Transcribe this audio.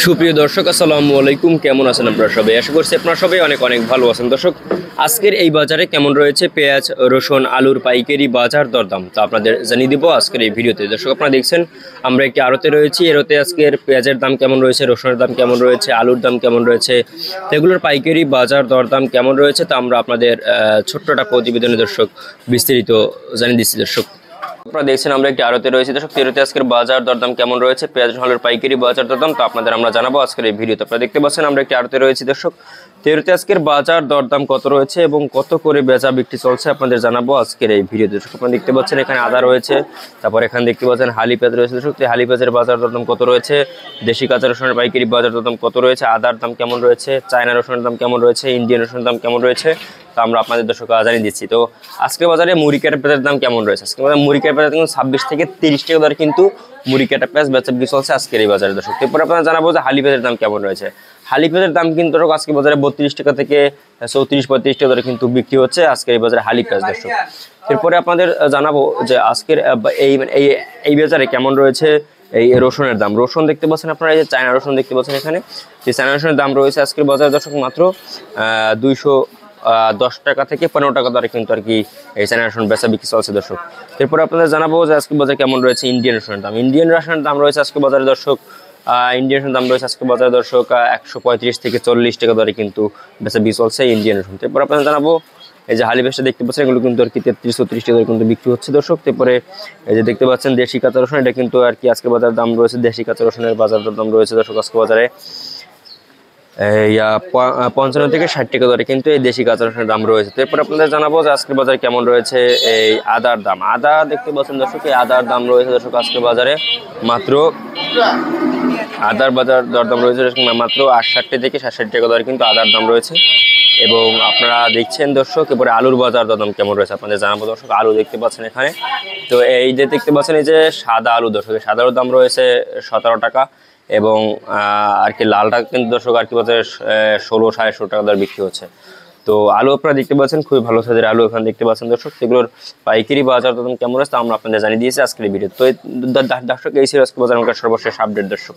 সুপ্রিয় দর্শক, আসসালামু আলাইকুম। কেমন আছেন আপনারা সবাই? আশা করছি আপনারা সবাই অনেক অনেক ভালো আছেন। দর্শক, আজকের এই বাজারে কেমন রয়েছে পেঁয়াজ, রসুন, আলুর পাইকারি বাজার দরদাম তা আপনাদের জানিয়ে দিব আজকের এই ভিডিওতে। দর্শক, আপনারা দেখছেন আমরা একটি আড়তে রয়েছি। এরতে আজকের পেঁয়াজের দাম কেমন রয়েছে, রসুনের দাম কেমন রয়েছে, আলুর দাম কেমন রয়েছে, সেগুলোর পাইকারি বাজার দরদাম কেমন রয়েছে তা আমরা আপনাদের ছোট্ট একটা প্রতিবেদনে দর্শক বিস্তারিত জানিয়ে দিচ্ছি। দর্শক, আপনারা দেখছেন আমরা একটি আড়তে রয়েছে। দর্শক, তেরোতে আজকের বাজার দরদাম কেমন রয়েছে, পেঁয়াজ আলুর পাইকারি বাজার দরদাম তো আপনাদের আমরা জানাবো আজকের এই ভিডিওতে। আপনারা দেখতে পাচ্ছেন আমরা একটি আড়তে রয়েছি। দর্শক, তেরোতে আজকের বাজার দরদাম কত রয়েছে এবং কত করে বেচা বিক্রি চলছে আপনাদের জানাবো আজকের এই ভিডিওতে। দর্শক, আপনারা দেখতে পাচ্ছেন এখানে আদা রয়েছে, তারপর এখানে দেখতে পাচ্ছেন হালি পেঁয়াজ রয়েছে। দর্শক, হালি পেঁয়াজের বাজার দরদাম কত রয়েছে, দেশি কাঁচা রসুনের পাইকারি বাজার দরদাম কত রয়েছে, আদার দাম কেমন রয়েছে, চায়না রসুনের দাম কেমন রয়েছে, ইন্ডিয়ান রসুনের দাম কেমন রয়েছে তা আমরা আপনাদের দর্শক জানিয়ে দিচ্ছি। তো আজকের বাজারে মুড়ি কাটা পেঁয়াজের দাম কেমন রয়েছে? আজকের বাজারে মুড়ি কাটা পেঁয়াজ কিন্তু 26 থেকে 30 টাকা দরে কিন্তু মুড়ি কাটা পেঁয়াজ বেচা বিক্রি চলছে আজকের এই বাজারে। দর্শক, এরপর আপনারা জানাবো যে হালি পেঁয়াজের দাম কেমন রয়েছে। হালি পেঁয়াজের দাম কিন্তু দর্শক আজকের বাজারে 32 টাকা থেকে 34-35 টাকা দরে কিন্তু বিক্রি হচ্ছে আজকের এই বাজারে হালি পেঁয়াজ। দর্শক, এরপরে আপনাদের জানাবো যে আজকের এই বাজারে কেমন রয়েছে এই রসুনের দাম। রসুন দেখতে পাচ্ছেন আপনারা, এই যে চায়না রসুন দেখতে পাচ্ছেন এখানে, যে চায়না রসুনের দাম রয়েছে আজকের বাজারে দর্শক মাত্র 210 টাকা থেকে 15 টাকা দরে কিন্তু আর কি এই চায়না রসুন বেচা বিক্রি চলছে। দর্শক, এরপর আপনাদের জানাবো যে আজকের বাজারে কেমন রয়েছে ইন্ডিয়ান রসুনের দাম। ইন্ডিয়ান রসুনের দাম রয়েছে আজকের বাজারে দর্শক, ইন্ডিয়ান রসুনের দাম রয়েছে আজকের বাজারে দর্শক 135 থেকে 40 টাকা দরে কিন্তু বেচা বিক্রি চলছে ইন্ডিয়ান রসুন। এরপর আপনাদের জানাবো এই যে হালি পেঁয়াজটা দেখতে পাচ্ছেন, এগুলো কিন্তু আর কি 33-34 টাকা দরে কিন্তু বিক্রি হচ্ছে। দর্শক, তারপরে এই যে দেখতে পাচ্ছেন দেশি কাঁচা রসুন, এটা কিন্তু আর কি আজকের বাজার দাম রয়েছে, দেশি কাঁচা রসুনের বাজার দাম রয়েছে দর্শক আজকের বাজারে 55 থেকে 60 টাকা দরে কিন্তু এই দেশি কাঁচা রসুনের দাম রয়েছে। তারপর আপনাদের জানাবো যে আজকের বাজারে কেমন রয়েছে এই আদার দাম। আদা দেখতে পাচ্ছেন দর্শক, এই আদার দাম রয়েছে দর্শক আজকের বাজারে মাত্র, আদার বাজার দরদাম রয়েছে মাত্র 68 থেকে 67 টাকা দরে কিন্তু আদার দাম রয়েছে। এবং আপনারা দেখছেন দর্শক, এরপরে আলুর বাজার দরদাম কেমন রয়েছে আপনাদের জানাবো দর্শক। আলু দেখতে পাচ্ছেন এখানে, তো এই যে দেখতে পাচ্ছেন এই যে সাদা আলু দর্শক, সাদা আলুর দাম রয়েছে 17 টাকা এবং আর কি লালটা কিন্তু দর্শক আর কি বাজারে 16-16.5 টাকা দর বিক্রি হচ্ছে। তো আলু আপনারা দেখতে পাচ্ছেন খুবই ভালো সাইজের আলু এখানে দেখতে পাচ্ছেন দর্শক, সেগুলোর পাইকারি বাজার দরদাম কেমন আছে আমরা আপনাদের জানিয়ে দিয়েছি আজকের ভিডিও। তো দর্শক, এই ছিল আজকে বাজার সর্বশেষ আপডেট দর্শক।